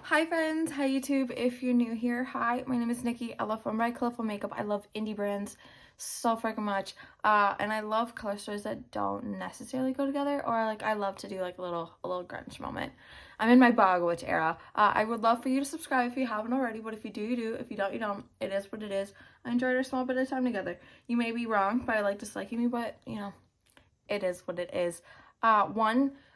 Hi friends, hi YouTube. If you're new here, hi, my name is Nikki. I love fun, bright, colorful makeup. I love indie brands so freaking much. And I love color stores that don't necessarily go together, or like I love to do like a little grunge moment. I'm in my bog witch era. I would love for you to subscribe if you haven't already, but if you do, you do. If you don't, you don't. It is what it is. I enjoyed our small bit of time together. You may be wrong by like disliking me, but you know, it is what it is.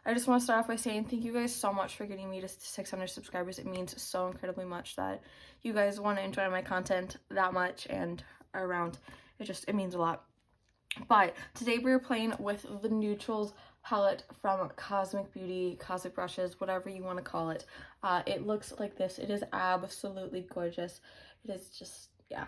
I just want to start off by saying thank you guys so much for getting me to 600 subscribers. It means so incredibly much that you guys want to enjoy my content that much and around. It means a lot. But today we're playing with the Nudetrals palette from Cosmic Beauty, Cosmic Brushes, whatever you want to call it. It looks like this. It is absolutely gorgeous. It is just, yeah.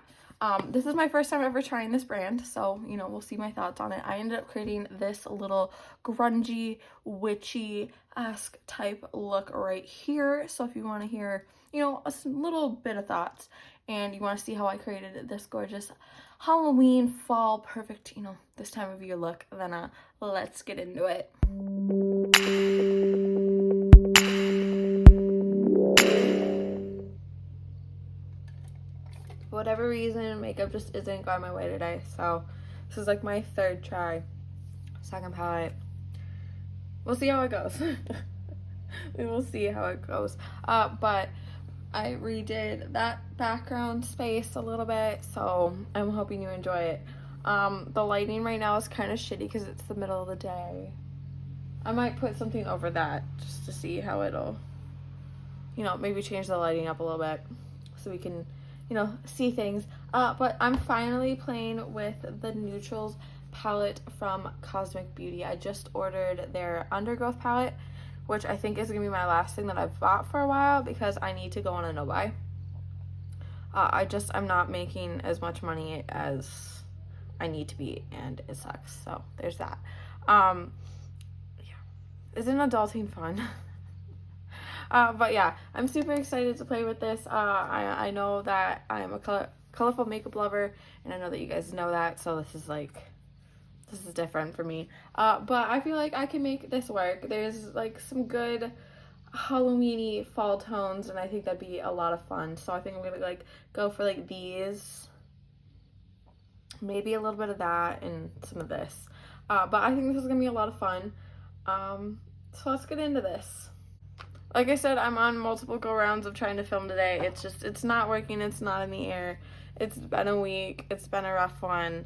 This is my first time ever trying this brand, so, you know, we'll see my thoughts on it. I ended up creating this little grungy, witchy-esque type look right here, so if you want to hear, you know, a little bit of thoughts, and you want to see how I created this gorgeous Halloween, fall, perfect, you know, this time of year look, then let's get into it. For whatever reason, makeup just isn't going my way today, so this is like my third try, second palette. We'll see how it goes. We will see how it goes. But I redid that background space a little bit, so I'm hoping you enjoy it. The lighting right now is kind of shitty because it's the middle of the day. I might put something over that just to see how it'll, you know, maybe change the lighting up a little bit so we can, you know, see things. But I'm finally playing with the Nudetrals palette from Cosmic Beauty. I just ordered their Undergrowth palette, which I think is going to be my last thing that I've bought for a while because I need to go on a no-buy. I'm not making as much money as I need to be, and it sucks. So there's that. Yeah. Isn't adulting fun? But yeah, I'm super excited to play with this. I know that I'm a colorful makeup lover, and I know that you guys know that, so this is different for me. But I feel like I can make this work. There's like some good Halloween-y fall tones, and I think that'd be a lot of fun. So I think I'm gonna like go for like these, maybe a little bit of that, and some of this. But I think this is gonna be a lot of fun. So let's get into this. Like I said, I'm on multiple go-rounds of trying to film today. It's not working. It's not in the air. It's been a week. It's been a rough one.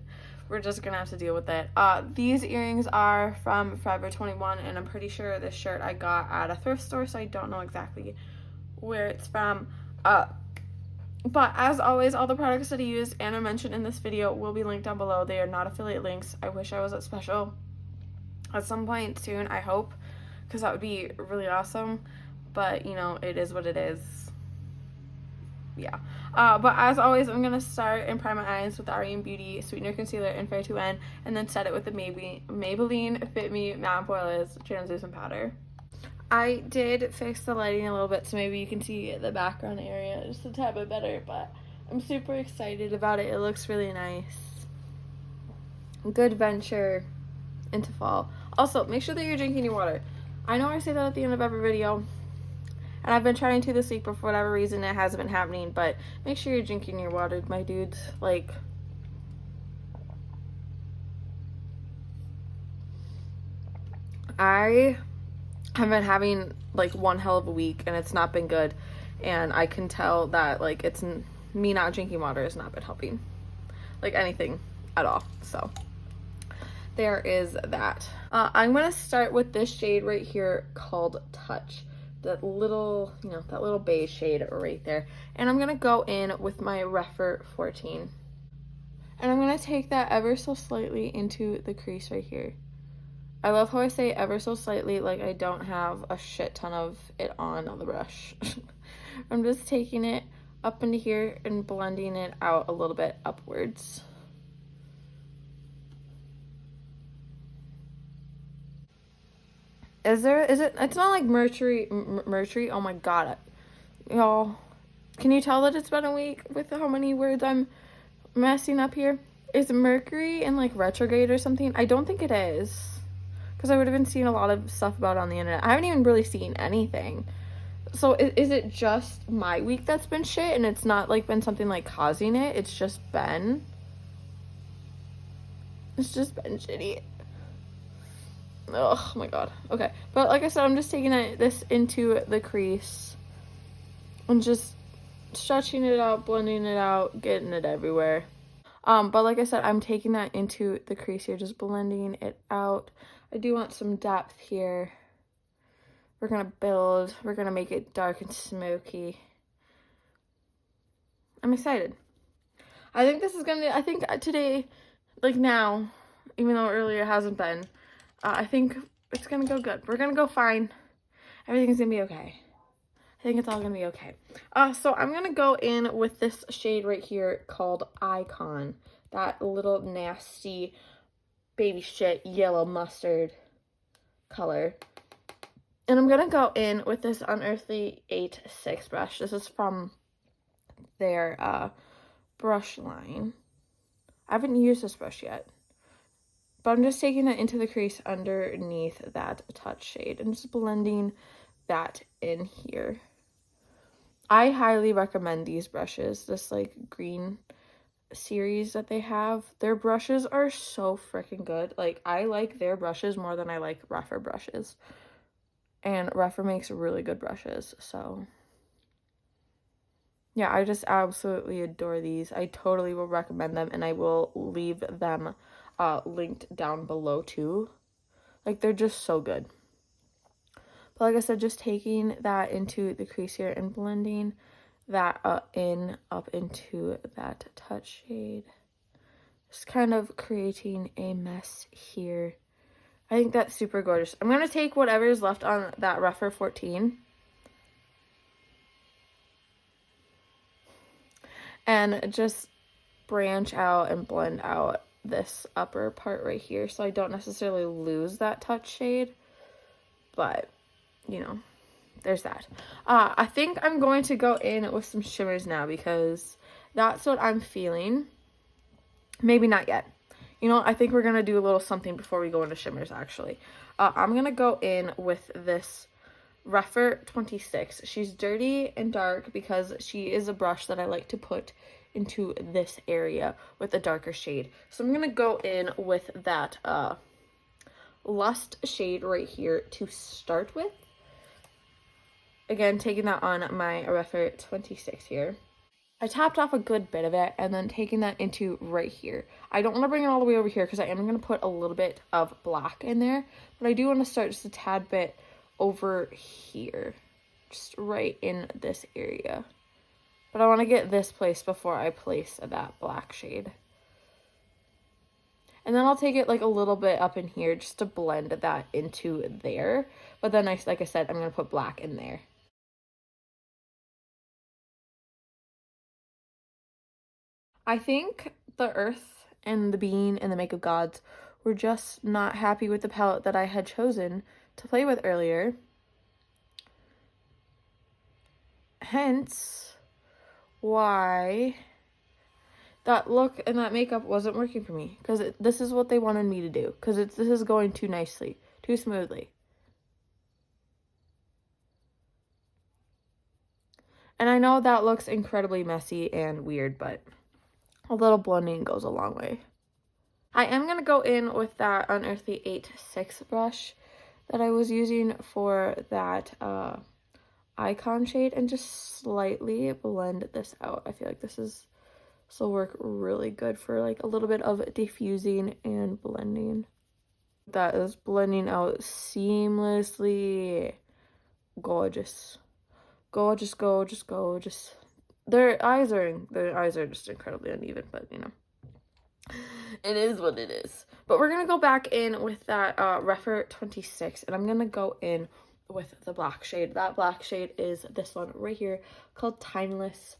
We're just gonna have to deal with it. These earrings are from Forever 21, and I'm pretty sure this shirt I got at a thrift store, so I don't know exactly where it's from. But as always, all the products that I use and are mentioned in this video will be linked down below. They are not affiliate links. I wish I was at special at some point soon, I hope, because that would be really awesome. But, you know, it is what it is. Yeah. But as always, I'm going to start and prime my eyes with the REM Beauty Sweetener Concealer in Fair 2N, and then set it with the Maybelline Fit Me Matte Poreless Translucent Powder. I did fix the lighting a little bit, so maybe you can see the background area just a tad bit better, but I'm super excited about it. It looks really nice. Good venture into fall. Also, make sure that you're drinking your water. I know I say that at the end of every video, and I've been trying to this week, but for whatever reason it hasn't been happening. But make sure you're drinking your water, my dudes. Like, I have been having like one hell of a week, and it's not been good. And I can tell that like it's me not drinking water has not been helping, like anything at all. So there is that. I'm gonna start with this shade right here called Touch. That little, you know, that little beige shade right there. And I'm going to go in with my Refer 14. And I'm going to take that ever so slightly into the crease right here. I love how I say ever so slightly, like I don't have a shit ton of it on the brush. I'm just taking it up into here and blending it out a little bit upwards. It's not like Mercury, oh my god, y'all, can you tell that it's been a week with how many words I'm messing up here? Is Mercury in like retrograde or something? I don't think it is, because I would have been seeing a lot of stuff about it on the internet. I haven't even really seen anything So is it just my week that's been shit and it's not like been something like causing it? It's just been shitty. Oh my god. Okay. But like I said, I'm just taking this into the crease and just stretching it out, blending it out, getting it everywhere. But like I said, I'm taking that into the crease here, just blending it out. I do want some depth here. We're gonna make it dark and smoky. I'm excited. I think today, like now, even though earlier it hasn't been, I think it's gonna go good. We're gonna go fine. Everything's gonna be okay. I think it's all gonna be okay. So I'm gonna go in with this shade right here called Icon. That little nasty baby shit yellow mustard color. And I'm gonna go in with this Unearthly 8-6 brush. This is from their brush line. I haven't used this brush yet, but I'm just taking it into the crease underneath that touch shade and just blending that in here. I highly recommend these brushes, this like green series that they have. Their brushes are so freaking good. Like, I like their brushes more than I like Rephr brushes. And Rephr makes really good brushes, so yeah, I just absolutely adore these. I totally will recommend them, and I will leave them linked down below too. Like, they're just so good. But like I said, just taking that into the crease here and blending that up into that touch shade. Just kind of creating a mess here. I think that's super gorgeous. I'm going to take whatever is left on that Rephr 14 and just branch out and blend out this upper part right here so I don't necessarily lose that touch shade. But, you know, there's that. I think I'm going to go in with some shimmers now because that's what I'm feeling. Maybe not yet. You know, I think we're going to do a little something before we go into shimmers, actually. I'm going to go in with this Rephr 26. She's dirty and dark because she is a brush that I like to put into this area with a darker shade. So I'm going to go in with that Lust shade right here to start with. Again, taking that on my Rephr 26 here. I tapped off a good bit of it and then taking that into right here. I don't want to bring it all the way over here because I am going to put a little bit of black in there. But I do want to start just a tad bit over here. Just right in this area. But I want to get this place before I place that black shade. And then I'll take it like a little bit up in here just to blend that into there. But then, like I said, I'm going to put black in there. I think the Earth and the Bean and the Makeup Gods were just not happy with the palette that I had chosen to play with earlier. Hence why that look and that makeup wasn't working for me. Because this is what they wanted me to do. Because this is going too nicely, too smoothly. And I know that looks incredibly messy and weird, but a little blending goes a long way. I am going to go in with that Unearthly 8-6 brush that I was using for that Icon shade and just slightly blend this out. I feel like this will work really good for like a little bit of diffusing and blending. That is blending out seamlessly. Gorgeous. Gorgeous, gorgeous, gorgeous. Their eyes are just incredibly uneven, but you know, it is what it is. But we're gonna go back in with that Rephr 26, and I'm gonna go in with the black shade. That black shade is this one right here called Timeless.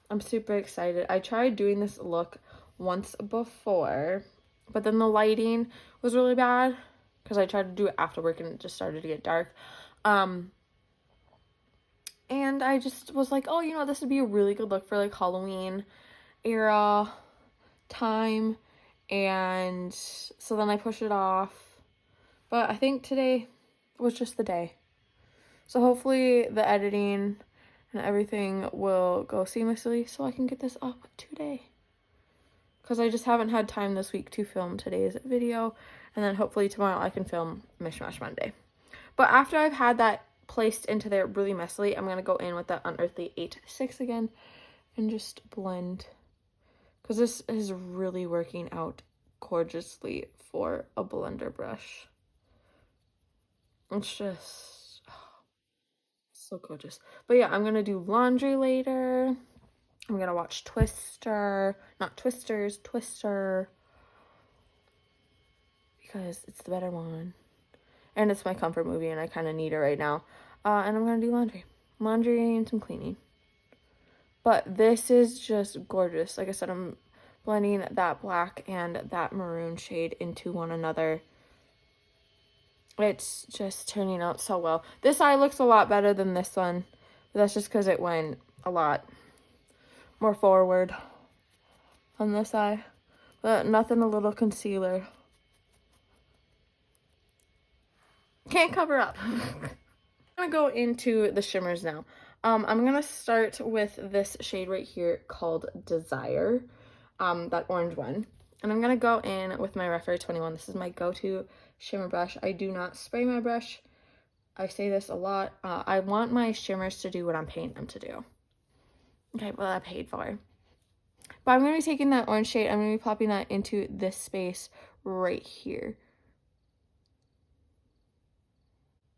I'm super excited. I tried doing this look once before, but then the lighting was really bad because I tried to do it after work and it just started to get dark. And I just was like, oh, you know, this would be a really good look for like Halloween era time. And so then I pushed it off. But I think today was just the day. So hopefully the editing and everything will go seamlessly so I can get this up today. Because I just haven't had time this week to film today's video. And then hopefully tomorrow I can film Mishmash Monday. But after I've had that placed into there really messily, I'm going to go in with that Unearthly 8-6 again and just blend. Because this is really working out gorgeously for a blender brush. It's just so gorgeous. But yeah, I'm going to do laundry later. I'm going to watch Twister. Not Twisters, Twister. Because it's the better one. And it's my comfort movie and I kind of need it right now. And I'm going to do laundry. Laundry and some cleaning. But this is just gorgeous. Like I said, I'm blending that black and that maroon shade into one another. It's just turning out so well. This eye looks a lot better than this one. But that's just because it went a lot more forward on this eye. But nothing a little concealer can't cover up. I'm going to go into the shimmers now. I'm going to start with this shade right here called Desire. That orange one. And I'm going to go in with my Refer 21. This is my go-to shimmer brush. I do not spray my brush. I say this a lot. I want my shimmers to do what I'm paying them to do. Okay, well, I paid for. But I'm going to be taking that orange shade. I'm going to be popping that into this space right here.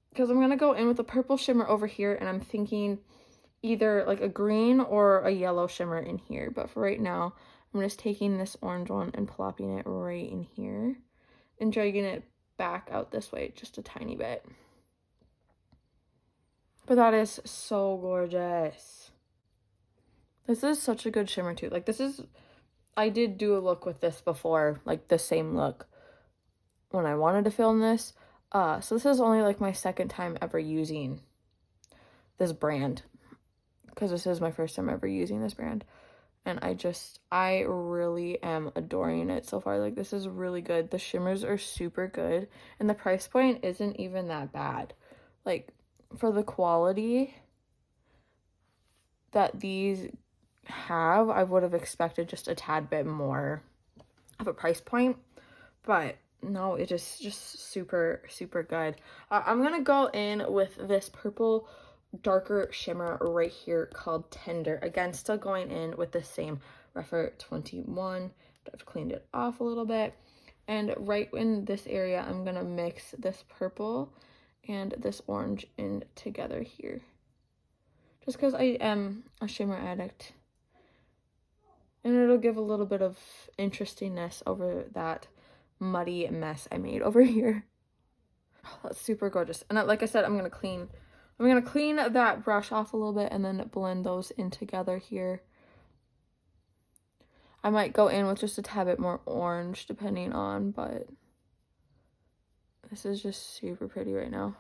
Because I'm going to go in with a purple shimmer over here. And I'm thinking either like a green or a yellow shimmer in here. But for right now, I'm just taking this orange one and plopping it right in here. And dragging it back out this way just a tiny bit. But that is so gorgeous. This is such a good shimmer too. Like this is, I did do a look with this before, like the same look when I wanted to film this. So this is only like my second time ever using this brand. Because this is my first time ever using this brand. And I really am adoring it so far. Like this is really good. The shimmers are super good. And the price point isn't even that bad. Like for the quality that these have, I would have expected just a tad bit more of a price point. But no, it is just super, super good. I'm going to go in with this purple darker shimmer right here called Tender. Again, still going in with the same Refer 21. I've cleaned it off a little bit. And right in this area, I'm going to mix this purple and this orange in together here. Just because I am a shimmer addict. And it'll give a little bit of interestingness over that muddy mess I made over here. Oh, that's super gorgeous. And like I said, I'm going to clean that brush off a little bit and then blend those in together here. I might go in with just a tad bit more orange depending on, but this is just super pretty right now.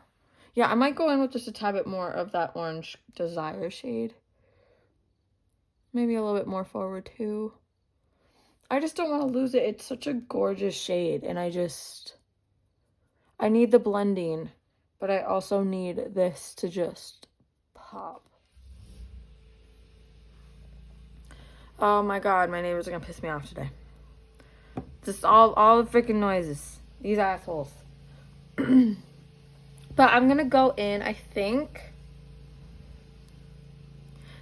Yeah, I might go in with just a tad bit more of that orange Desire shade. Maybe a little bit more forward too. I just don't want to lose it. It's such a gorgeous shade and I need the blending, but I also need this to just pop. Oh my god, my neighbors are gonna piss me off today. Just all the freaking noises. These assholes. But I'm gonna go in, I think.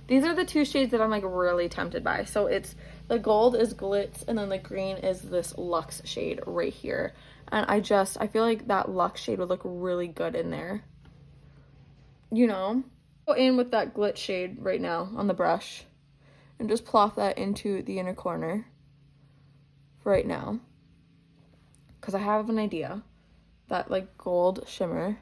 These are the two shades that I'm like really tempted by. So it's the gold is Glitz and then the green is this Luxe shade right here. And I feel like that Luxe shade would look really good in there. You know? Go in with that Glitz shade right now on the brush. And just plop that into the inner corner. Right now. Because I have an idea. That like gold shimmer.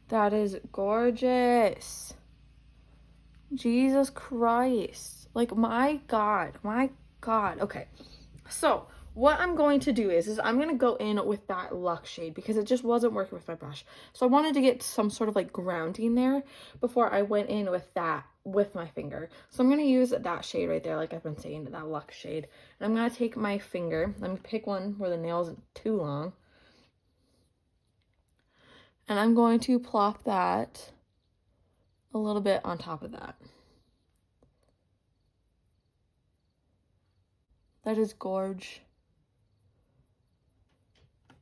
That is gorgeous. Jesus Christ. Like, my God. Okay. So, what I'm going to do is I'm going to go in with that Luxe shade because it just wasn't working with my brush. So I wanted to get some sort of like grounding there before I went in with that with my finger. So I'm going to use that shade right there, like I've been saying, that Luxe shade. And I'm going to take my finger, let me pick one where the nail isn't too long. And I'm going to plop that a little bit on top of that. That is gorge.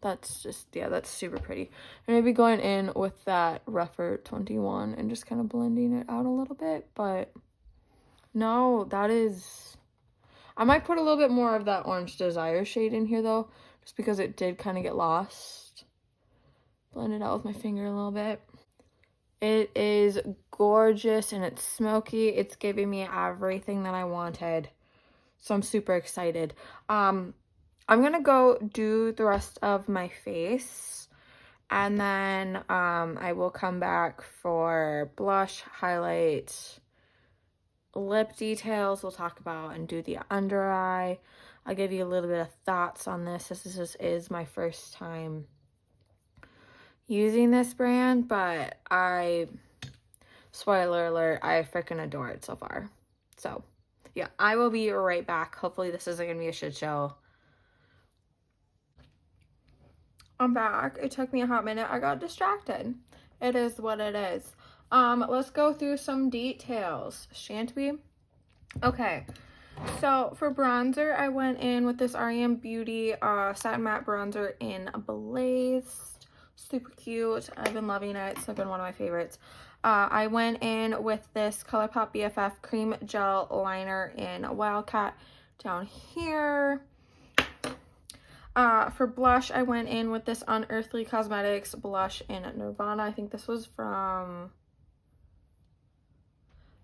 That's just, yeah, that's super pretty. And maybe going in with that rougher 21 and just kind of blending it out a little bit. But no, that is, I might put a little bit more of that Orange Desire shade in here though, just because it did kind of get lost. Blend it out with my finger a little bit. It is gorgeous and it's smoky. It's giving me everything that I wanted. So I'm super excited. I'm gonna go do the rest of my face and then I will come back for blush, highlight, lip details we'll talk about, and do the under eye. I'll give you a little bit of thoughts on this. This is my first time using this brand, but spoiler alert, I freaking adore it so far. So yeah, I will be right back. Hopefully this isn't gonna be a shit show. I'm back. It took me a hot minute. I got distracted. It is what it is. Let's go through some details, shan't we? Okay, so for bronzer, I went in with this REM Beauty Satin Matte Bronzer in Blazed. Super cute. I've been loving it. It's been one of my favorites. I went in with this ColourPop BFF Cream Gel Liner in Wildcat down here. For blush, I went in with this Unearthly Cosmetics blush in Nirvana. I think this was from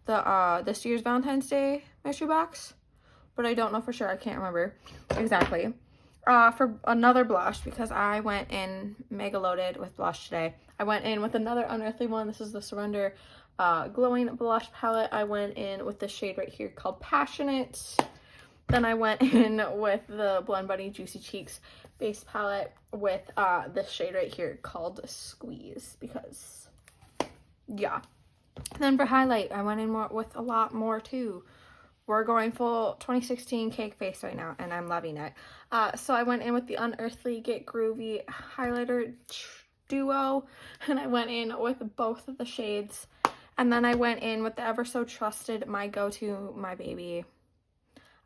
the this year's Valentine's Day mystery box, but I don't know for sure. I can't remember exactly. For another blush, because I went in mega loaded with blush today, I went in with another Unearthly one. This is the Surrender Glowing Blush Palette. I went in with this shade right here called Passionate. Then I went in with the Blend Bunny Juicy Cheeks base palette with this shade right here called Squeeze, because yeah. Then for highlight, I went in with a lot more too. We're going full 2016 cake face right now, and I'm loving it. So I went in with the Unearthly Get Groovy highlighter duo, and I went in with both of the shades. And then I went in with the ever so trusted My Go-To My Baby.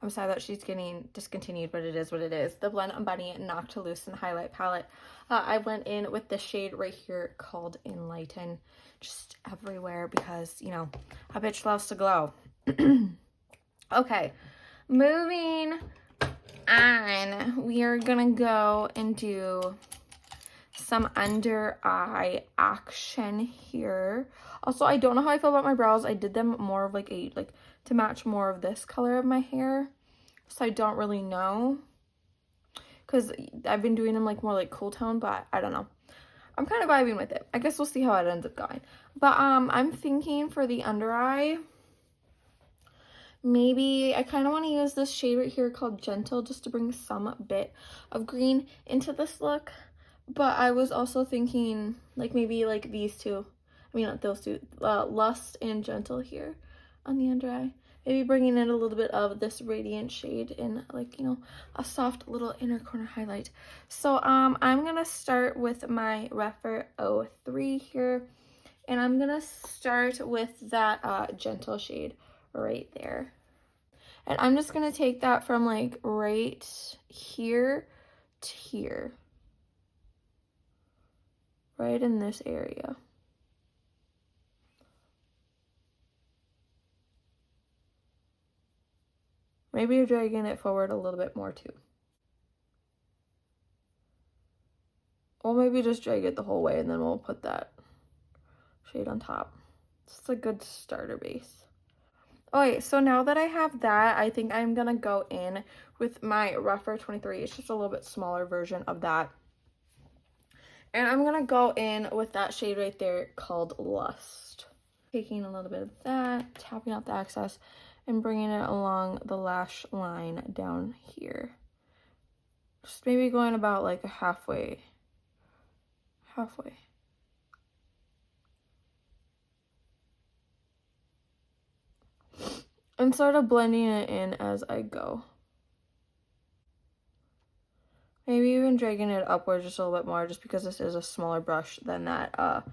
I'm sorry that she's getting discontinued, but it is what it is. The Blend Bunny Knock to Loosen highlight palette. I went in with this shade right here called Enlighten, just everywhere, because, you know, a bitch loves to glow. Okay, moving on. We are gonna go and do some under eye action here. Also, I don't know how I feel about my brows. I did them more of like to match more of this color of my hair, so I don't really know, because I've been doing them like more like cool tone, but I don't know. I'm kind of vibing with it. I guess we'll see how it ends up going. But I'm thinking for the under eye, maybe I kind of want to use this shade right here called Gentle, just to bring some bit of green into this look. But I was also thinking like maybe like these two, I mean not those two, Lust and Gentle here on the under eye. Maybe bringing in a little bit of this Radiant shade in, like, you know, a soft little inner corner highlight. So I'm gonna start with my Rephr 03 here, and I'm gonna start with that Gentle shade right there. And I'm just gonna take that from like right here to here, right in this area. Maybe you're dragging it forward a little bit more too. Or maybe just drag it the whole way and then we'll put that shade on top. It's a good starter base. Okay, so now that I have that, I think I'm gonna go in with my Rephr 23. It's just a little bit smaller version of that. And I'm gonna go in with that shade right there called Lust. Taking a little bit of that, tapping out the excess, and bringing it along the lash line down here. Just maybe going about like halfway. And sort of blending it in as I go. Maybe even dragging it upwards just a little bit more, just because this is a smaller brush than that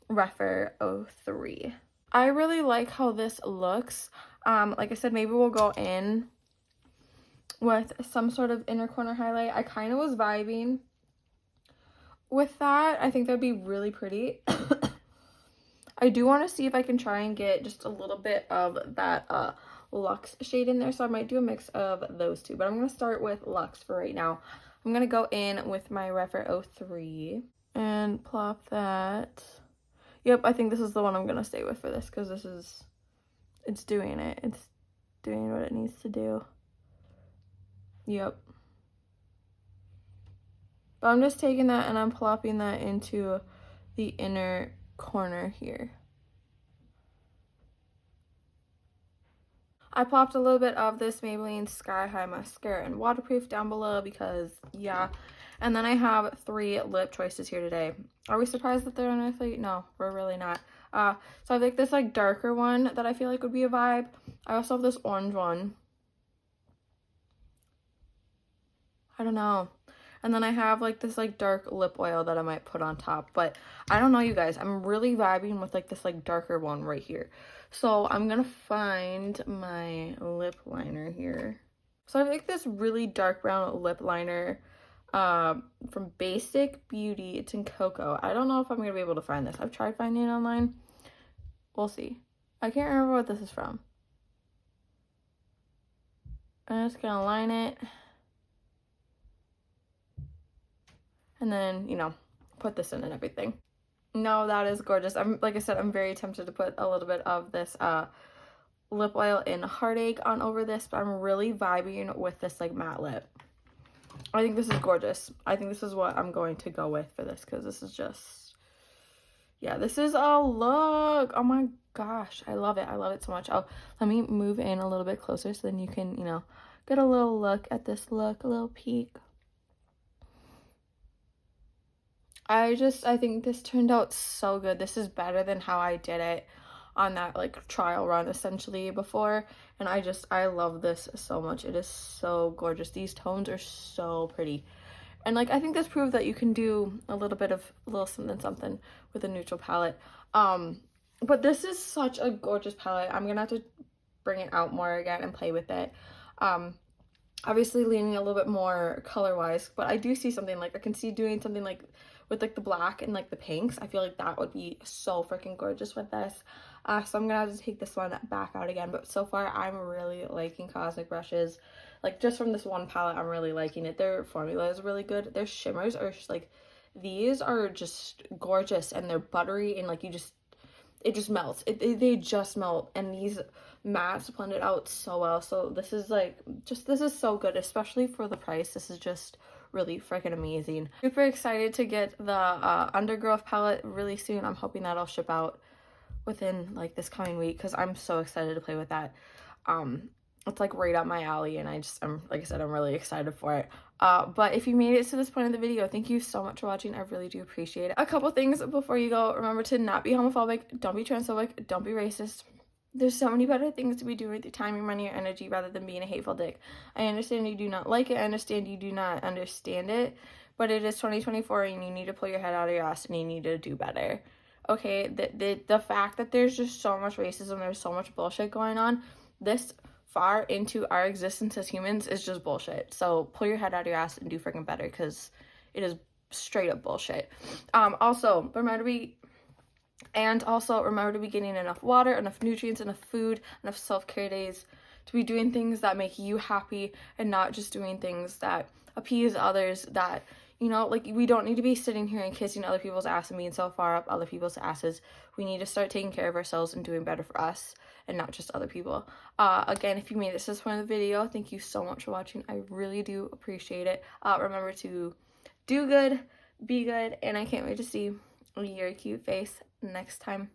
Refer 03. I really like how this looks. Like I said, maybe we'll go in with some sort of inner corner highlight. I kind of was vibing with that. I think that'd be really pretty. I do want to see if I can try and get just a little bit of that Luxe shade in there, so I might do a mix of those two, but I'm going to start with Luxe for right now. I'm going to go in with my Refer 03 and plop that. Yep, I think this is the one I'm going to stay with for this, because this is, it's doing it. It's doing what it needs to do. Yep. But I'm just taking that and I'm plopping that into the inner corner here. I popped a little bit of this Maybelline Sky High Mascara and Waterproof down below because, yeah. And then I have 3 lip choices here today. Are we surprised that they're unearthly? No, we're really not. So I have like this like darker one that I feel like would be a vibe. I also have this orange one. I don't know. And then I have like this like dark lip oil that I might put on top. But I don't know, you guys. I'm really vibing with like this like darker one right here. So I'm going to find my lip liner here. So I have like this really dark brown lip liner from Basic Beauty. It's in Cocoa. I don't know if I'm going to be able to find this. I've tried finding it online. We'll see. I can't remember what this is from. I'm just going to line it. And then, you know, put this in and everything. No, that is gorgeous. Like I said, I'm very tempted to put a little bit of this lip oil in Heartache on over this, but I'm really vibing with this like matte lip. I think this is gorgeous. I think this is what I'm going to go with for this, because this is just, yeah, this is a look. Oh my gosh, I love it. I love it so much. Oh, let me move in a little bit closer so then you can, you know, get a little look at this look, a little peek. I think this turned out so good. This is better than how I did it on that like trial run essentially before, and I love this so much. It is so gorgeous. These tones are so pretty, and like I think this proved that you can do a little bit of a little something with a neutral palette. But this is such a gorgeous palette. I'm gonna have to bring it out more again and play with it. Obviously leaning a little bit more color wise, but I do see something like I can see doing something like with like the black and like the pinks. I feel like that would be so freaking gorgeous with this. So I'm gonna have to take this one back out again, but so far I'm really liking Cosmic brushes. Like just from this one palette, I'm really liking it. Their formula is really good. Their shimmers are just like, these are just gorgeous, and they're buttery, and like it just melts. They just melt, and these mattes blend it out so well. So this is like, this is so good, especially for the price. This is just really freaking amazing. Super excited to get the Undergrowth palette really soon. I'm hoping that'll ship out within like this coming week, because I'm so excited to play with that. It's like right up my alley, and I'm like I said, I'm really excited for it. But if you made it to this point of the video, thank you so much for watching. I really do appreciate it. A couple things before you go. Remember to not be homophobic, don't be transphobic, don't be racist. There's so many better things to be doing with your time, your money, your energy, rather than being a hateful dick. I understand you do not like it. I understand you do not understand it. But it is 2024, and you need to pull your head out of your ass, and you need to do better. Okay? The fact that there's just so much racism, there's so much bullshit going on, this far into our existence as humans is just bullshit. So pull your head out of your ass and do freaking better, because it is straight up bullshit. Also remember to be getting enough water, enough nutrients, enough food, enough self-care days, to be doing things that make you happy, and not just doing things that appease others. That, you know, like, we don't need to be sitting here and kissing other people's ass and being so far up other people's asses. We need to start taking care of ourselves and doing better for us, and not just other people. Again, if you made it to this point of the video, thank you so much for watching. I really do appreciate it. Remember to do good, be good, and I can't wait to see your cute face next time.